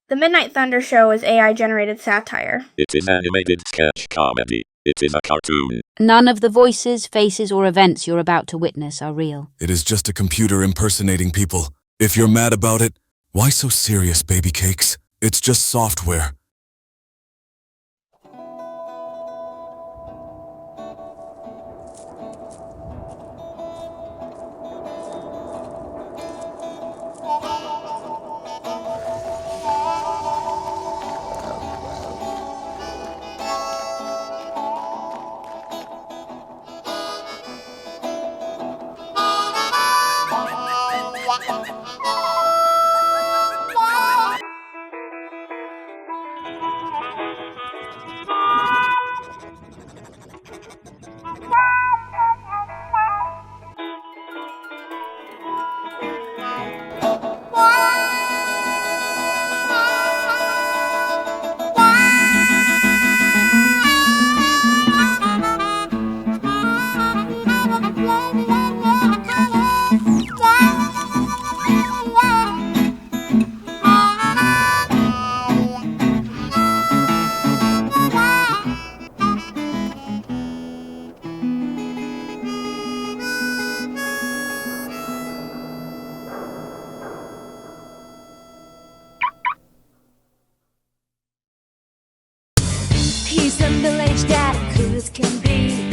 The Midnight Thunder show is AI-generated satire. It is animated sketch comedy. It is a cartoon. None of the voices, faces, or events you're about to witness are real. It is just a computer impersonating people. If you're mad about it, why so serious, baby cakes? It's just software. He's a middle-aged dad, cool as can be.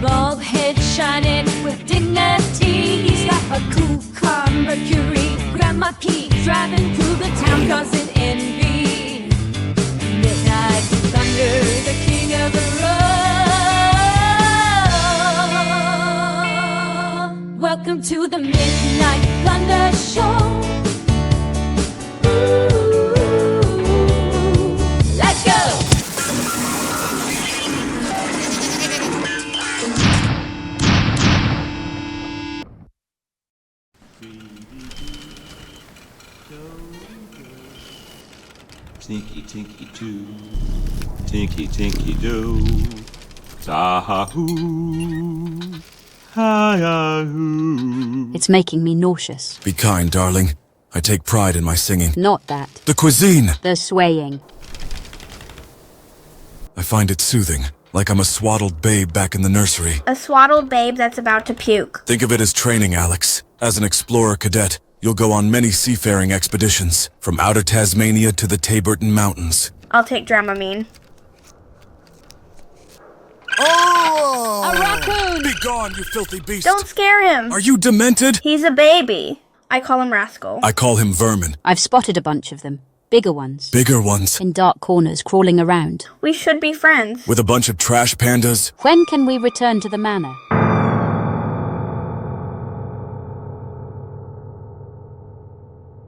Bald head shining with dignity. He's got a cool car, Mercury, Grandma P, driving through the town causing envy. Midnight Thunder, the king of the road. Welcome to the Midnight Thunder show. Let's go! Tinky tinky too, tinky tinky do, sa-ha-hoo, hi-ya-hoo. It's making me nauseous. Be kind, darling. I take pride in my singing. Not that. The cuisine! The swaying. I find it soothing, like I'm a swaddled babe back in the nursery. A swaddled babe that's about to puke. Think of it as training, Alex. As an explorer cadet, you'll go on many seafaring expeditions, from outer Tasmania to the Taberton Mountains. I'll take Dramamine. Oh! A raccoon! Be gone, you filthy beast! Don't scare him! Are you demented? He's a baby. I call him Rascal. I call him Vermin. I've spotted a bunch of them. Bigger ones. Bigger ones. In dark corners, crawling around. We should be friends. With a bunch of trash pandas. When can we return to the manor?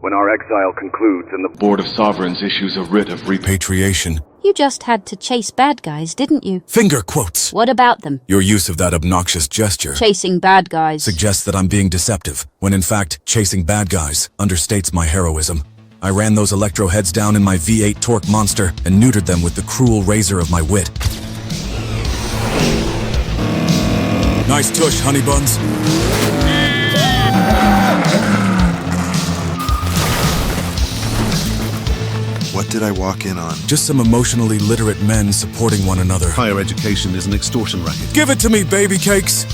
When our exile concludes and the Board of Sovereigns issues a writ of Repatriation. You just had to chase bad guys, didn't you? Finger quotes. What about them? Your use of that obnoxious gesture Chasing bad guys. suggests that I'm being deceptive, when in fact, chasing bad guys understates my heroism. I ran those electro heads down in my V8 torque monster and neutered them with the cruel razor of my wit. Nice tush, honey buns. What did I walk in on? Just some emotionally literate men supporting one another. Higher education is an extortion racket. Give it to me, baby cakes!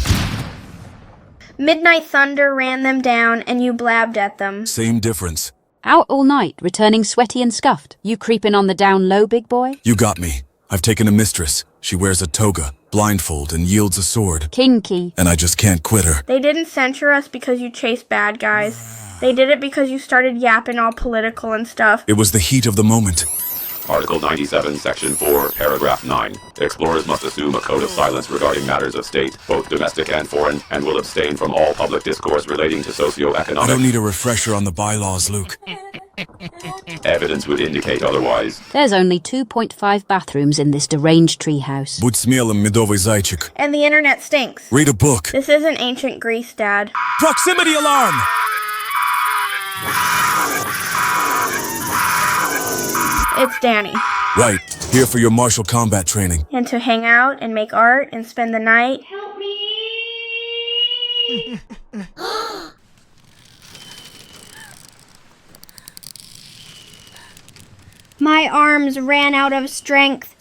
Midnight Thunder ran them down and you blabbed at them. Same difference. Out all night, returning sweaty and scuffed. You creeping on the down low, big boy? You got me. I've taken a mistress. She wears a toga, blindfold, and yields a sword. Kinky. And I just can't quit her. They didn't censure us because you chased bad guys. They did it because you started yapping all political and stuff. It was the heat of the moment. Article 97, Section 4, Paragraph 9. Explorers must assume a code of silence regarding matters of state, both domestic and foreign, and will abstain from all public discourse relating to I socio-economic... don't need a refresher on the bylaws, Luke. Evidence would indicate otherwise. There's only 2.5 bathrooms in this deranged treehouse. Будь смелым, медовый зайчик. And the internet stinks. Read a book. This isn't ancient Greece, Dad. Proximity alarm! It's Danny. Right, here for your martial combat training. And to hang out and make art and spend the night. Help me! My arms ran out of strength.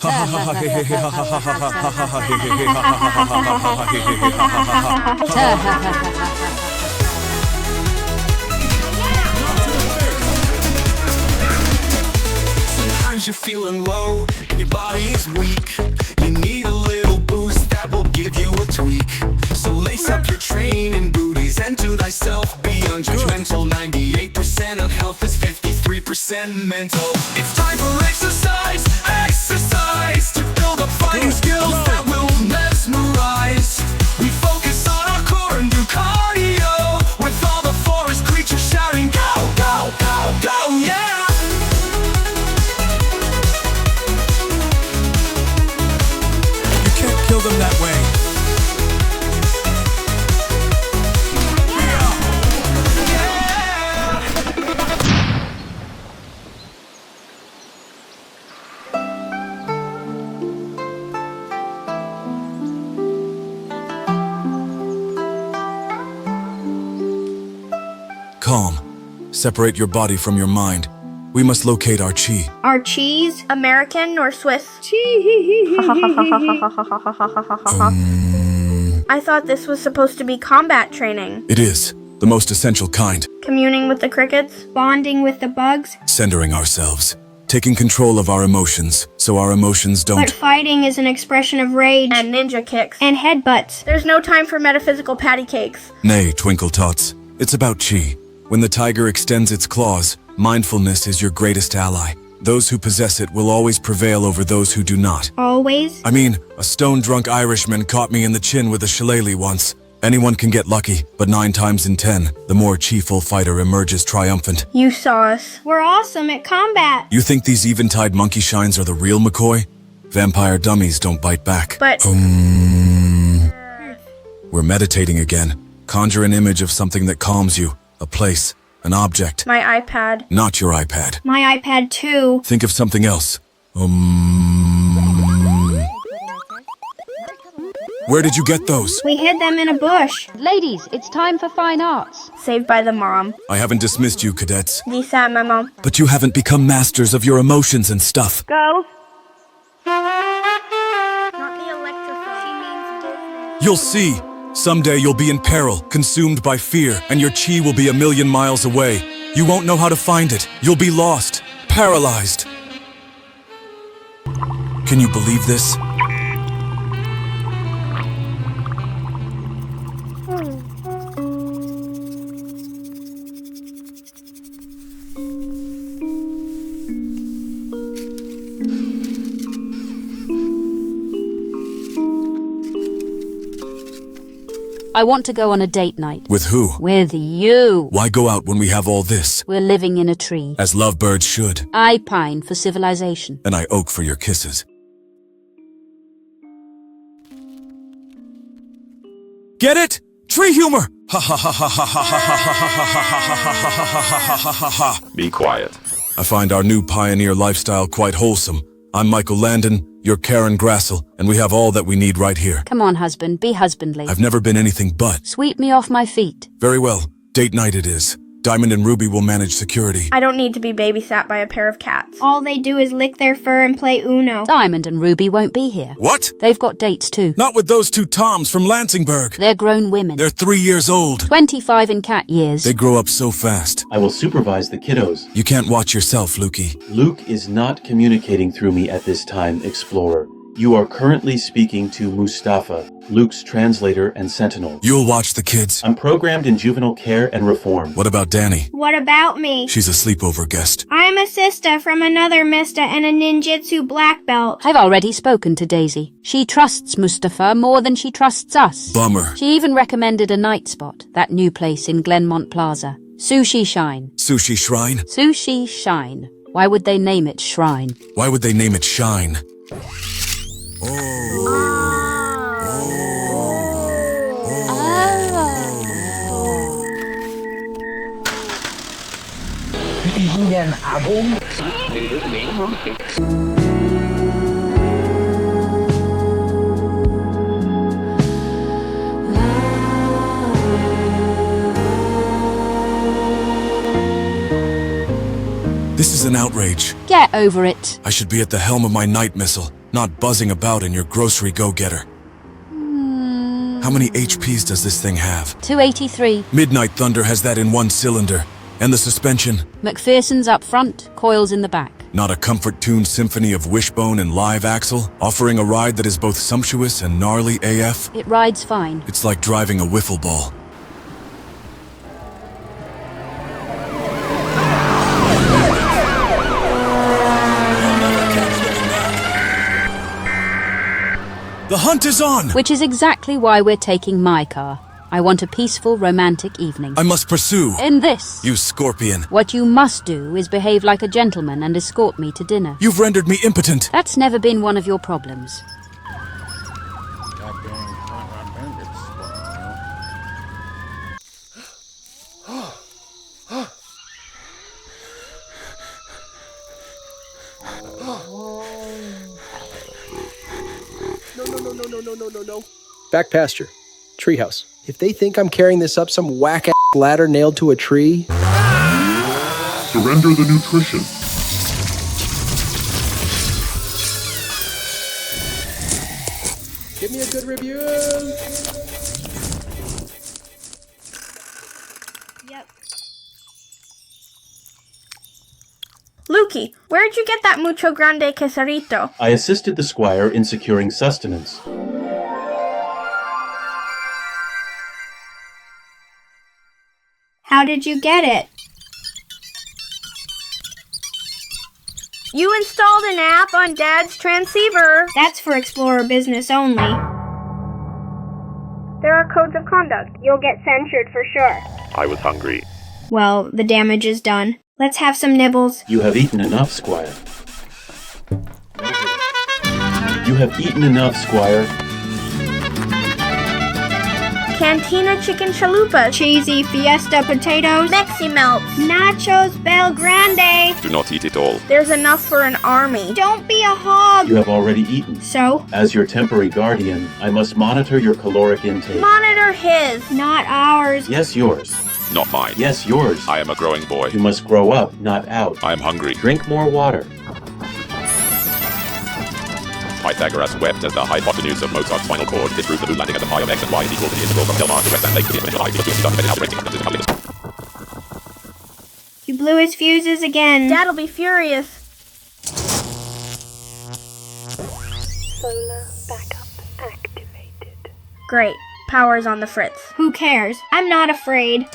Sometimes you're feeling low, your body's weak. You need a little boost that will give you a tweak. So lace up your training booties and do thyself be unjudgmental. 98% of health is 53% mental. It's time for exercise, exercise to build up fighting skills that will mesmerize. We focus on our core and do cardio with all the forest creatures shouting go, go, go, go, yeah! You can't kill them that way. Calm. Separate your body from your mind. We must locate our chi. Our cheese? American or Swiss? I thought this was supposed to be combat training. It is. The most essential kind. Communing with the crickets? Bonding with the bugs? Centering ourselves. Taking control of our emotions, so our emotions But don't... fighting is an expression of rage. And ninja kicks. And headbutts. There's no time for metaphysical patty cakes. Nay, Twinkle Tots. It's about chi. When the tiger extends its claws, mindfulness is your greatest ally. Those who possess it will always prevail over those who do not. Always? I mean, a stone-drunk Irishman caught me in the chin with a shillelagh once. Anyone can get lucky, but 9 times in 10, the more chi-ful fighter emerges triumphant. You saw us. We're awesome at combat. You think these eventide monkey shines are the real McCoy? Vampire dummies don't bite back. But... We're meditating again. Conjure an image of something that calms you. A place. An object. My iPad. Not your iPad. My iPad too. Think of something else. Where did you get those? We hid them in a bush. Ladies, it's time for fine arts. Saved by the mom. I haven't dismissed you, cadets. Lisa and my mom. But you haven't become masters of your emotions and stuff. Go. Not the electrophone. She means business. You'll see. Someday you'll be in peril, consumed by fear, and your chi will be a million miles away. You won't know how to find it. You'll be lost. Paralyzed. Can you believe this? I want to go on a date night. With who? With you. Why go out when we have all this? We're living in a tree. As lovebirds should. I pine for civilization. And I oak for your kisses. Get it? Tree humor! Ha ha ha ha ha ha ha ha ha ha ha ha. Be quiet. I find our new pioneer lifestyle quite wholesome. I'm Michael Landon, you're Karen Grassel, and we have all that we need right here. Come on, husband, be husbandly. I've never been anything but. Sweep me off my feet. Very well. Date night it is. Diamond and Ruby will manage security. I don't need to be babysat by a pair of cats. All they do is lick their fur and play Uno. Diamond and Ruby won't be here. What? They've got dates too. Not with those 2 Toms from Lansingburg. They're grown women. They're 3 years old. 25 in cat years. They grow up so fast. I will supervise the kiddos. You can't watch yourself, Lukey. Luke is not communicating through me at this time, Explorer. You are currently speaking to Mustafa, Luke's translator and sentinel. You'll watch the kids. I'm programmed in juvenile care and reform. What about Danny? What about me? She's a sleepover guest. I'm a sister from another Mista and a ninjutsu black belt. I've already spoken to Daisy. She trusts Mustafa more than she trusts us. Bummer. She even recommended a night spot, that new place in Glenmont Plaza. Sushi Shine. Sushi Shrine? Sushi Shine. Why would they name it Shrine? Why would they name it Shine? This is is an outrage. Get over it. I should be at the helm of my night missile, not buzzing about in your grocery go-getter. How many HPs does this thing have? 283. Midnight Thunder has that in one cylinder. And the suspension? McPherson's up front, coils in the back. Not a comfort-tuned symphony of wishbone and live axle, offering a ride that is both sumptuous and gnarly AF? It rides fine. It's like driving a wiffle ball. The hunt is on! Which is exactly why we're taking my car. I want a peaceful, romantic evening. I must pursue. In this. You scorpion. What you must do is behave like a gentleman and escort me to dinner. You've rendered me impotent. That's never been one of your problems. No. Back pasture. Treehouse. If they think I'm carrying this up some whack-ass ladder nailed to a tree... Surrender the nutrition. Give me a good review! Yep. Lukey, where'd you get that mucho grande quesarito? I assisted the squire in securing sustenance. How did you get it? You installed an app on Dad's transceiver. That's for Explorer business only. There are codes of conduct. You'll get censured for sure. I was hungry. Well, the damage is done. Let's have some nibbles. You have eaten enough, squire. You have eaten enough, squire. Cantina chicken chalupas. Cheesy fiesta potatoes. Mexi melts. Nachos Bel Grande. Do not eat it all. There's enough for an army. Don't be a hog. You have already eaten. So? As your temporary guardian, I must monitor your caloric intake. Monitor his, not ours. Yes, yours. Not mine. Yes, yours. I am a growing boy. You must grow up, not out. I am hungry. Drink more water. Pythagoras wept as the hypotenuse of Mozart's final chord disproved the moon landing at the pi of x and y is equal to the integral from Del Mar to West and Lake to the exponential I equals to You blew his fuses again. Dad'll be furious. Solar backup activated. Great. Power's on the fritz. Who cares? I'm not afraid.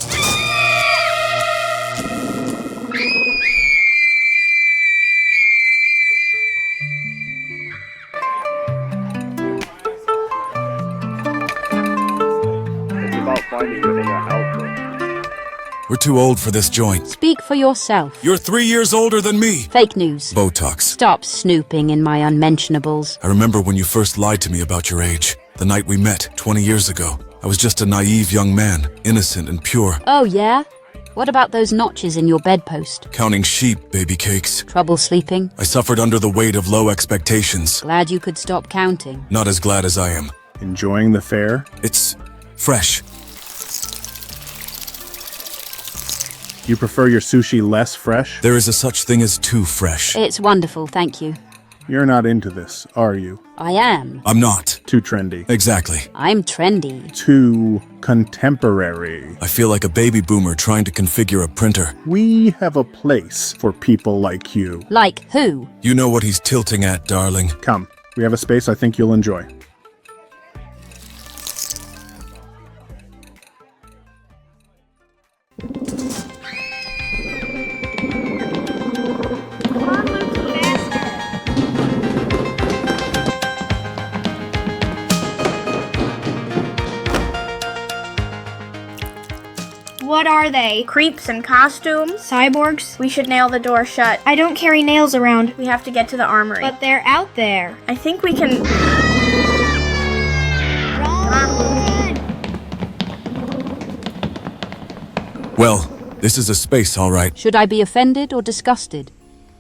We're too old for this joint. Speak for yourself. You're 3 years older than me. Fake news. Botox. Stop snooping in my unmentionables. I remember when you first lied to me about your age. The night we met, 20 years ago. I was just a naive young man, innocent and pure. Oh, yeah? What about those notches in your bedpost? Counting sheep, baby cakes. Trouble sleeping? I suffered under the weight of low expectations. Glad you could stop counting. Not as glad as I am. Enjoying the fare? It's fresh. You prefer your sushi less fresh? There is a such thing as too fresh. It's wonderful, thank you. You're not into this, are you? I am. I'm not. Too trendy. Exactly. I'm trendy. Too contemporary. I feel like a baby boomer trying to configure a printer. We have a place for people like you. Like who? You know what he's tilting at, darling. Come, we have a space I think you'll enjoy. What are they? Creeps in costumes? Cyborgs? We should nail the door shut. I don't carry nails around. We have to get to the armory. But they're out there. I think we can... Well, this is a space, all right. Should I be offended or disgusted?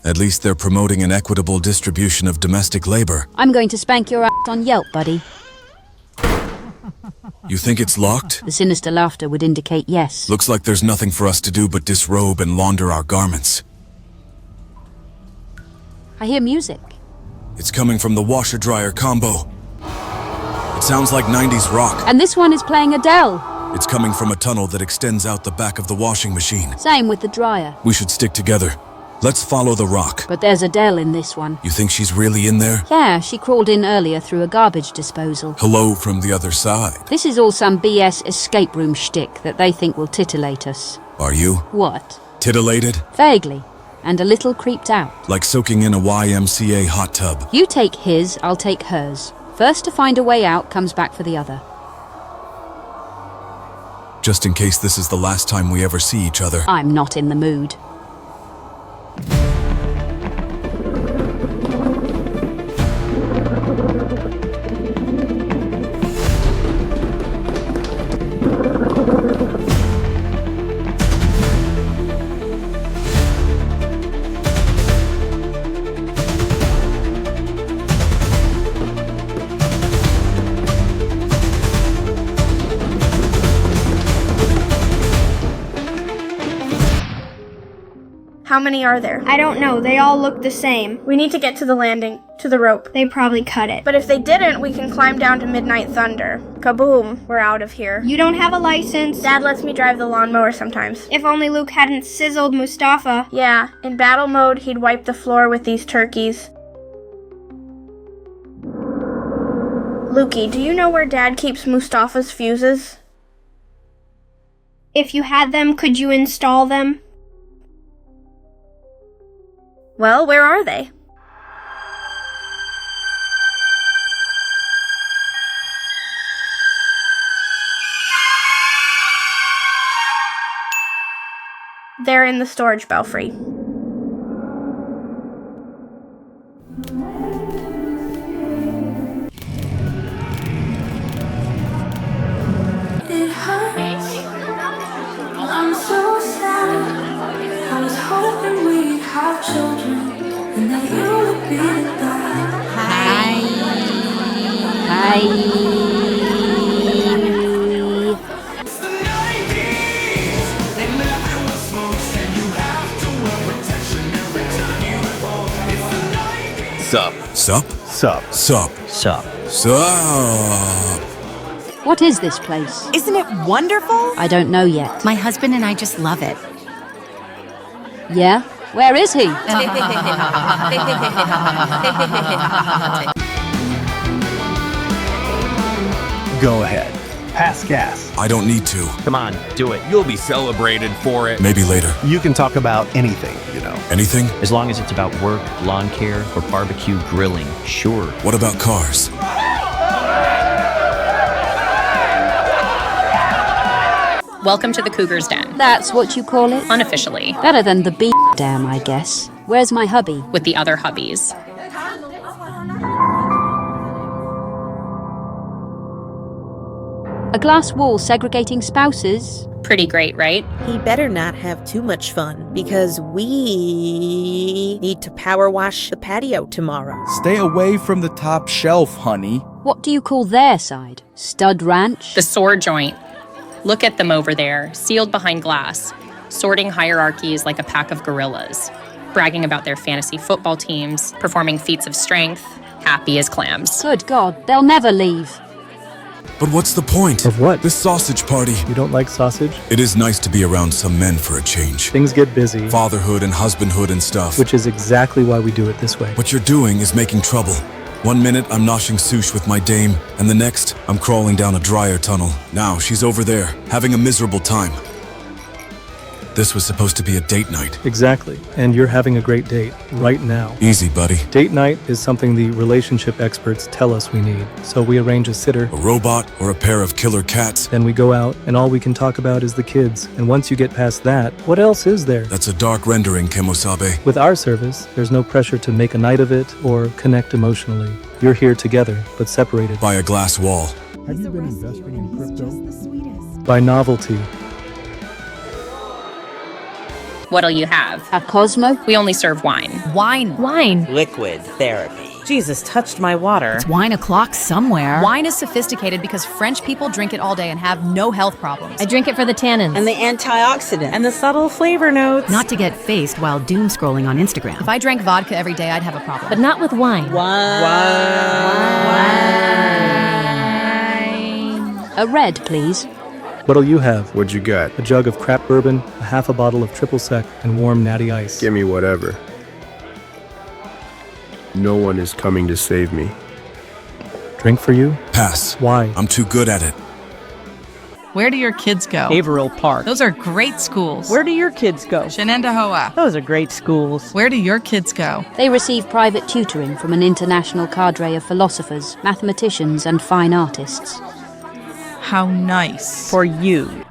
At least they're promoting an equitable distribution of domestic labor. I'm going to spank your ass on Yelp, buddy. You think it's locked? The sinister laughter would indicate yes. Looks like there's nothing for us to do but disrobe and launder our garments. I hear music. It's coming from the washer-dryer combo. It sounds like 90s rock. And this one is playing Adele. It's coming from a tunnel that extends out the back of the washing machine. Same with the dryer. We should stick together. Let's follow the rock. But there's Adele in this one. You think she's really in there? Yeah, she crawled in earlier through a garbage disposal. Hello from the other side. This is all some BS escape room shtick that they think will titillate us. Are you? What? Titillated? Vaguely. And a little creeped out. Like soaking in a YMCA hot tub. You take his, I'll take hers. First to find a way out comes back for the other. Just in case this is the last time we ever see each other. I'm not in the mood. How many are there? I don't know. They all look the same. We need to get to the landing, to the rope. They probably cut it. But if they didn't, we can climb down to Midnight Thunder. Kaboom, we're out of here. You don't have a license. Dad lets me drive the lawnmower sometimes. If only Luke hadn't sizzled Mustafa. Yeah, in battle mode, he'd wipe the floor with these turkeys. Lukey, do you know where Dad keeps Mustafa's fuses? If you had them, could you install them? Well, where are they? They're in the storage belfry. It hurts. I'm so sad. I was hoping we'd have children, and that you would be the dad. Hi. It's the 90s, and everyone smokes, and you have to wear protection every time you fall. It's the 90s. Sup? Sup. Sup. Sup. Sup. What is this place? Isn't it wonderful? I don't know yet. My husband and I just love it. Yeah? Where is he? Go ahead. Pass gas. I don't need to. Come on, do it. You'll be celebrated for it. Maybe later. You can talk about anything, you know. Anything? As long as it's about work, lawn care, or barbecue grilling, sure. What about cars? Welcome to the Cougar's Den. That's what you call it? Unofficially. Better than the dam, I guess. Where's my hubby? With the other hubbies. A glass wall segregating spouses? Pretty great, right? He better not have too much fun, because we need to power wash the patio tomorrow. Stay away from the top shelf, honey. What do you call their side? Stud ranch? The sword joint. Look at them over there, sealed behind glass, sorting hierarchies like a pack of gorillas, bragging about their fantasy football teams, performing feats of strength, happy as clams. Good God, they'll never leave. But what's the point? Of what? This sausage party. You don't like sausage? It is nice to be around some men for a change. Things get busy. Fatherhood and husbandhood and stuff. Which is exactly why we do it this way. What you're doing is making trouble. 1 minute I'm noshing sush with my dame, and the next I'm crawling down a dryer tunnel. Now she's over there, having a miserable time. This was supposed to be a date night. Exactly. And you're having a great date right now. Easy, buddy. Date night is something the relationship experts tell us we need. So we arrange a sitter, a robot, or a pair of killer cats. Then we go out, and all we can talk about is the kids. And once you get past that, what else is there? That's a dark rendering, Kemosabe. With our service, there's no pressure to make a night of it or connect emotionally. You're here together, but separated. By a glass wall. Have you been investing in crypto? By novelty. What'll you have? A Cosmo? We only serve wine. Wine. Wine. Liquid therapy. Jesus touched my water. It's wine o'clock somewhere. Wine is sophisticated because French people drink it all day and have no health problems. I drink it for the tannins. And the antioxidants. And the subtle flavor notes. Not to get faced while doom scrolling on Instagram. If I drank vodka every day, I'd have a problem. But not with wine. A red, please. What'll you have? What'd you got? A jug of crap bourbon, a half a bottle of triple sec, and warm natty ice. Give me whatever. No one is coming to save me. Drink for you? Pass. Why? I'm too good at it. Where do your kids go? Averill Park. Those are great schools. Where do your kids go? Shenandoah. Those are great schools. Where do your kids go? They receive private tutoring from an international cadre of philosophers, mathematicians, and fine artists. How nice. For you.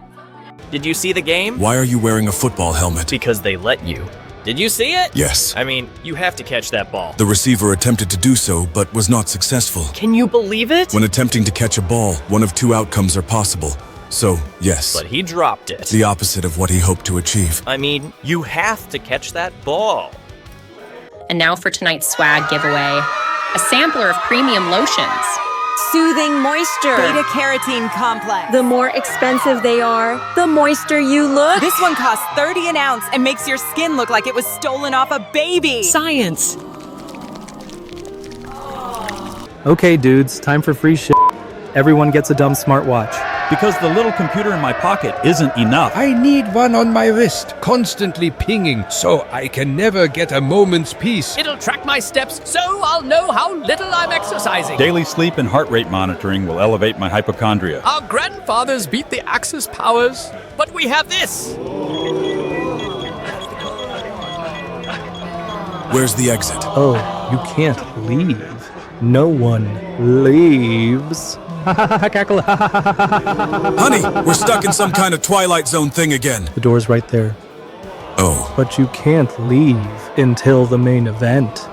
Did you see the game? Why are you wearing a football helmet? Because they let you. Did you see it? Yes. I mean, you have to catch that ball. The receiver attempted to do so, but was not successful. Can you believe it? When attempting to catch a ball, one of two outcomes are possible. So, yes. But he dropped it. The opposite of what he hoped to achieve. I mean, you have to catch that ball. And now for tonight's swag giveaway, a sampler of premium lotions. Soothing moisture. Beta-carotene complex. The more expensive they are, the moister you look. This one costs $30 an ounce and makes your skin look like it was stolen off a baby. Science. Okay, dudes, time for free shit. Everyone gets a dumb smartwatch. Because the little computer in my pocket isn't enough. I need one on my wrist, constantly pinging, so I can never get a moment's peace. It'll track my steps, so I'll know how little I'm exercising. Daily sleep and heart rate monitoring will elevate my hypochondria. Our grandfathers beat the Axis powers, but we have this. Where's the exit? Oh, you can't leave. No one leaves. Honey, we're stuck in some kind of Twilight Zone thing again. The door's right there. Oh. But you can't leave until the main event.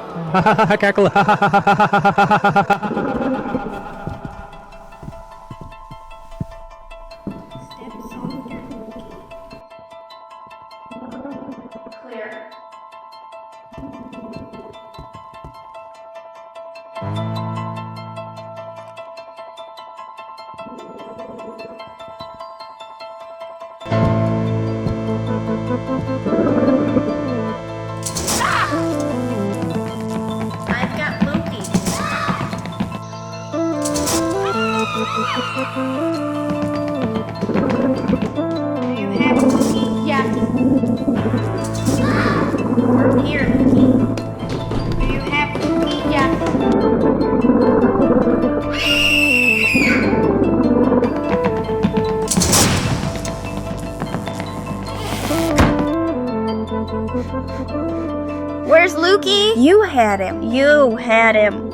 Where's Lukey? You had him. You had him.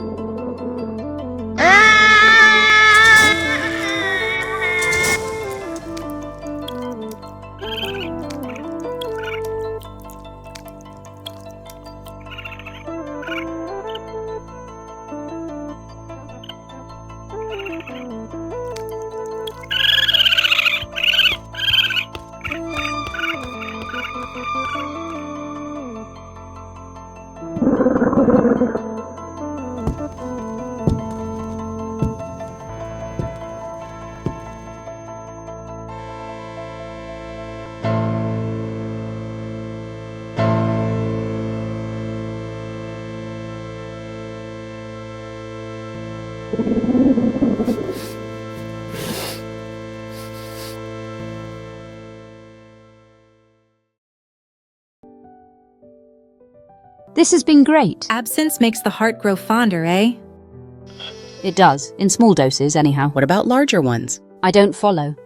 This has been great. Absence makes the heart grow fonder, eh? It does, in small doses anyhow. What about larger ones? I don't follow.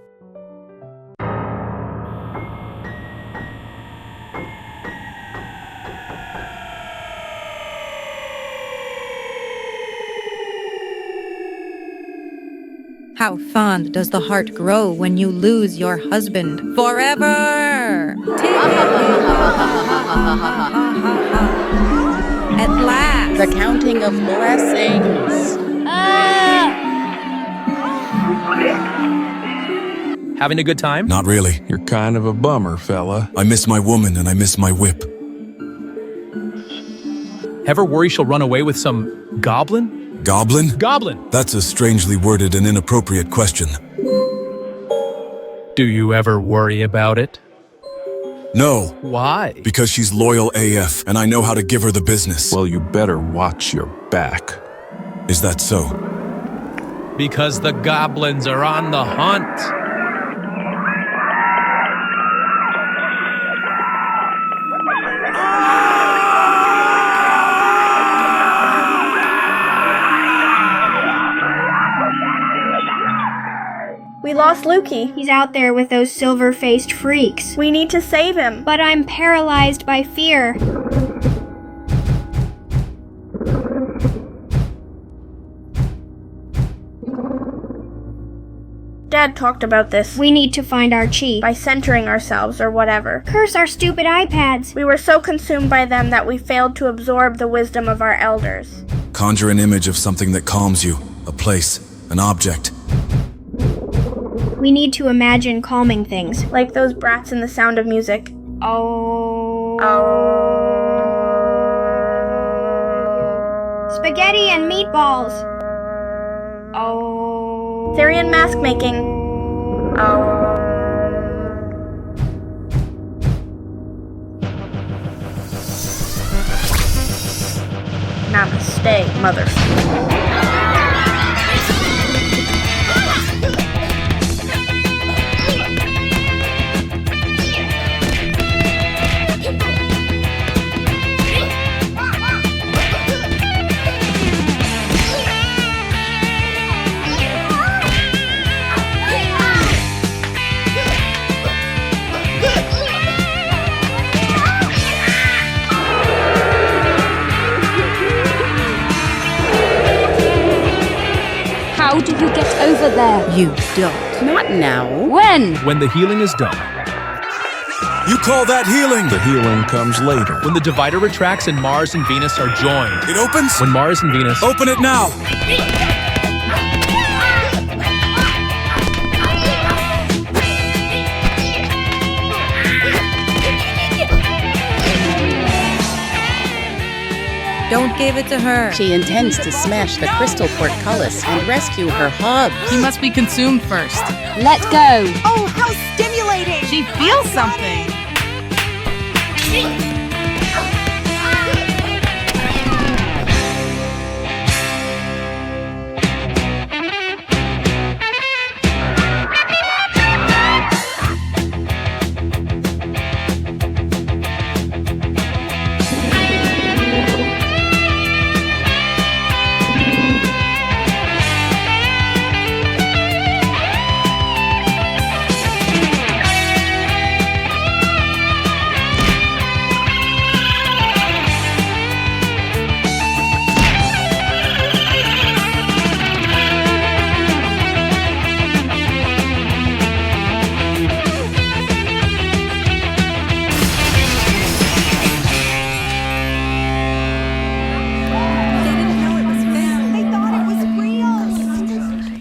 How fond does the heart grow when you lose your husband forever? At last. The counting of blessings. Having a good time? Not really. You're kind of a bummer, fella. I miss my woman and I miss my whip. Ever worry she'll run away with some goblin? Goblin? Goblin! That's a strangely worded and inappropriate question. Do you ever worry about it? No. Why? Because she's loyal AF, and I know how to give her the business. Well, you better watch your back. Is that so? Because the goblins are on the hunt. We lost Lukey. He's out there with those silver-faced freaks. We need to save him. But I'm paralyzed by fear. Dad talked about this. We need to find our chief by centering ourselves or whatever. Curse our stupid iPads. We were so consumed by them that we failed to absorb the wisdom of our elders. Conjure an image of something that calms you. A place. An object. We need to imagine calming things, like those brats in The Sound of Music. Oh. Spaghetti and meatballs. Oh. Syrian mask making. Oh. Namaste, mother. How do you get over there? You don't. Not now. When? When the healing is done. You call that healing? The healing comes later. When the divider retracts and Mars and Venus are joined. It opens? When Mars and Venus... Open it now! Don't give it to her. She intends to smash the crystal portcullis and rescue her hubs. He must be consumed first. Let go. Oh, how stimulating! She feels something.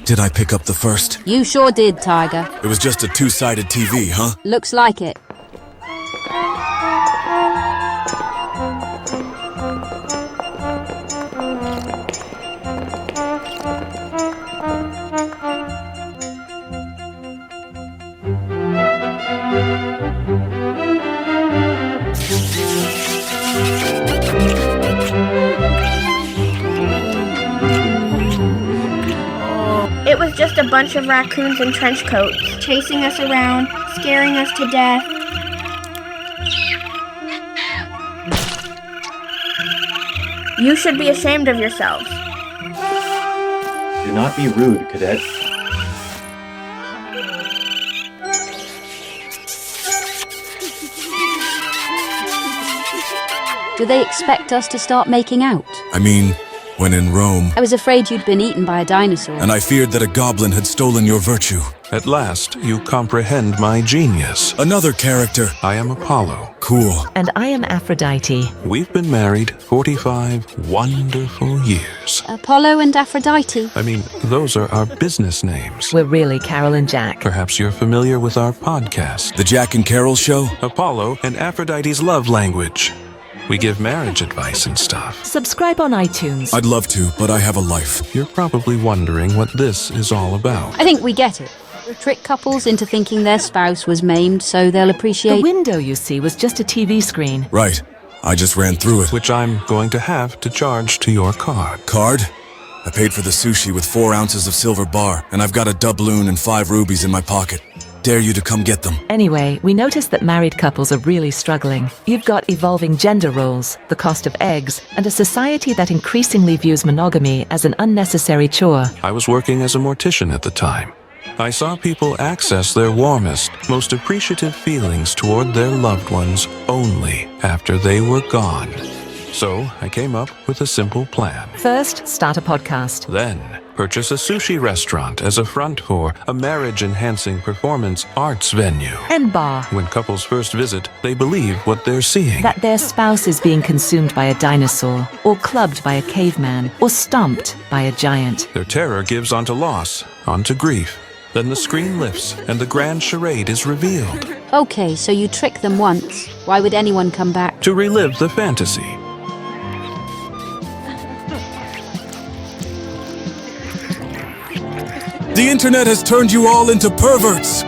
Did I pick up the first? You sure did, Tiger. It was just a two-sided TV, huh? Looks like it. It was just a bunch of raccoons in trench coats, chasing us around, scaring us to death. You should be ashamed of yourselves. Do not be rude, cadet. Do they expect us to start making out? I mean, when in Rome. I was afraid you'd been eaten by a dinosaur. And I feared that a goblin had stolen your virtue. At last, you comprehend my genius. Another character. I am Apollo. Cool. And I am Aphrodite. We've been married 45 wonderful years. Apollo and Aphrodite. I mean, those are our business names. We're really Carol and Jack. Perhaps you're familiar with our podcast. The Jack and Carol Show? Apollo and Aphrodite's love language. We give marriage advice and stuff. Subscribe on iTunes. I'd love to, but I have a life. You're probably wondering what this is all about. I think we get it. Trick couples into thinking their spouse was maimed so they'll appreciate... The window you see was just a TV screen. Right. I just ran through it. Which I'm going to have to charge to your card. Card? I paid for the sushi with 4 ounces of silver bar, and I've got a doubloon and 5 rubies in my pocket. Dare you to come get them. Anyway, we noticed that married couples are really struggling. You've got evolving gender roles, the cost of eggs, and a society that increasingly views monogamy as an unnecessary chore. I was working as a mortician at the time. I saw people access their warmest, most appreciative feelings toward their loved ones only after they were gone. So I came up with a simple plan. First, start a podcast. Then, purchase a sushi restaurant as a front for a marriage-enhancing performance arts venue. And bar. When couples first visit, they believe what they're seeing. That their spouse is being consumed by a dinosaur, or clubbed by a caveman, or stomped by a giant. Their terror gives onto loss, onto grief. Then the screen lifts, and the grand charade is revealed. Okay, so you trick them once. Why would anyone come back? To relive the fantasy. The internet has turned you all into perverts!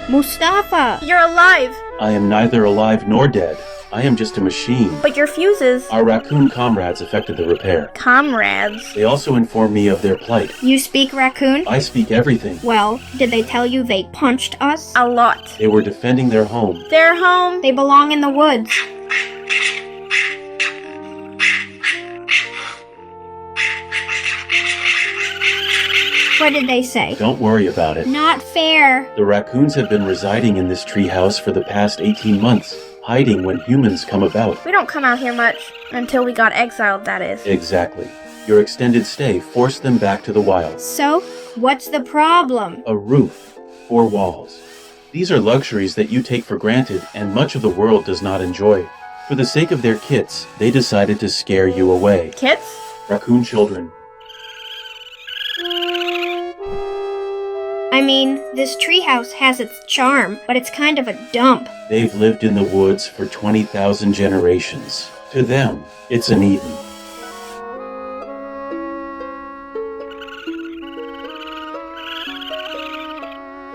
Mustafa, you're alive! I am neither alive nor dead. I am just a machine. But your fuses... Our raccoon comrades effected the repair. Comrades? They also informed me of their plight. You speak raccoon? I speak everything. Well, did they tell you they punched us? A lot. They were defending their home. Their home? They belong in the woods. What did they say? Don't worry about it. Not fair. The raccoons have been residing in this treehouse for the past 18 months, hiding when humans come about. We don't come out here much. Until we got exiled, that is. Exactly. Your extended stay forced them back to the wild. So, what's the problem? A roof. 4 walls. These are luxuries that you take for granted and much of the world does not enjoy. For the sake of their kits, they decided to scare you away. Kits? Raccoon children. I mean, this treehouse has its charm, but it's kind of a dump. They've lived in the woods for 20,000 generations. To them, it's an Eden.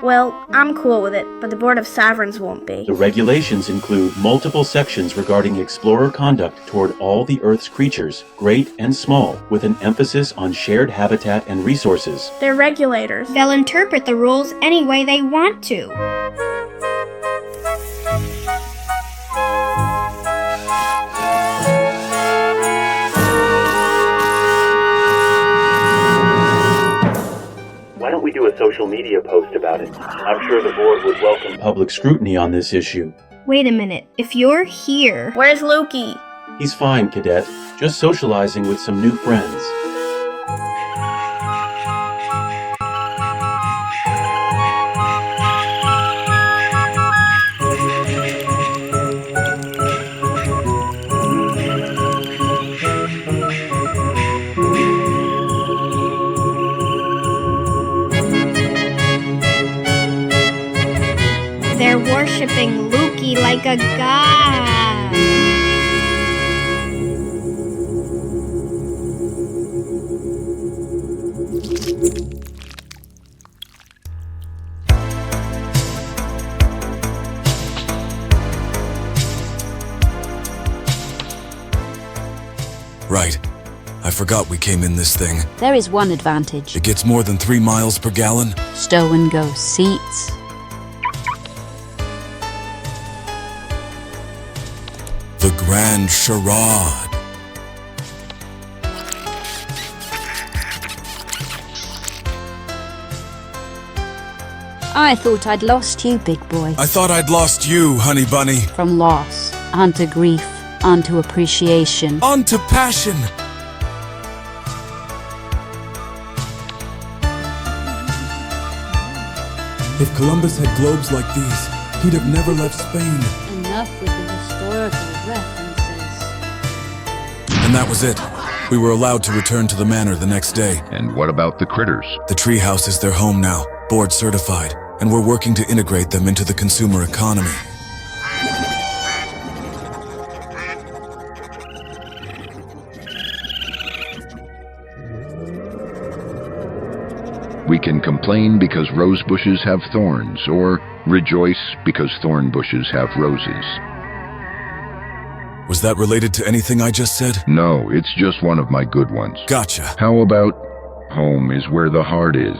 Well, I'm cool with it, but the Board of Sovereigns won't be. The regulations include multiple sections regarding explorer conduct toward all the Earth's creatures, great and small, with an emphasis on shared habitat and resources. They're regulators. They'll interpret the rules any way they want to. Why don't we do a social media post about it? I'm sure the board would welcome public scrutiny on this issue. Wait a minute. If you're here... Where's Lukey? He's fine, Cadet. Just socializing with some new friends. They're worshipping Lukey like a god. Right. I forgot we came in this thing. There is one advantage. It gets more than 3 miles per gallon. Stow-and-go seats. The Grand Charade. I thought I'd lost you, big boy. I thought I'd lost you, honey bunny. From loss, onto grief, onto appreciation. Onto passion. If Columbus had globes like these, he'd have never left Spain. Enough with the historical references. And that was it. We were allowed to return to the manor the next day. And what about the critters? The treehouse is their home now. board certified, and we're working to integrate them into the consumer economy. We can complain because rose bushes have thorns, or rejoice because thorn bushes have roses. Was that related to anything I just said? No, it's just one of my good ones. Gotcha. How about home is where the heart is?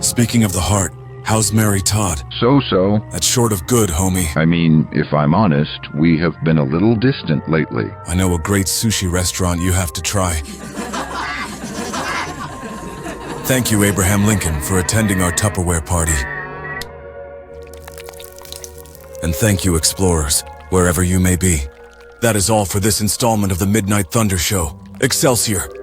Speaking of the heart, how's Mary Todd? So-so. That's short of good, homie. I mean, if I'm honest, we have been a little distant lately. I know a great sushi restaurant you have to try. Thank you, Abraham Lincoln, for attending our Tupperware party. And thank you, explorers, wherever you may be. That is all for this installment of the Midnight Thunder Show. Excelsior!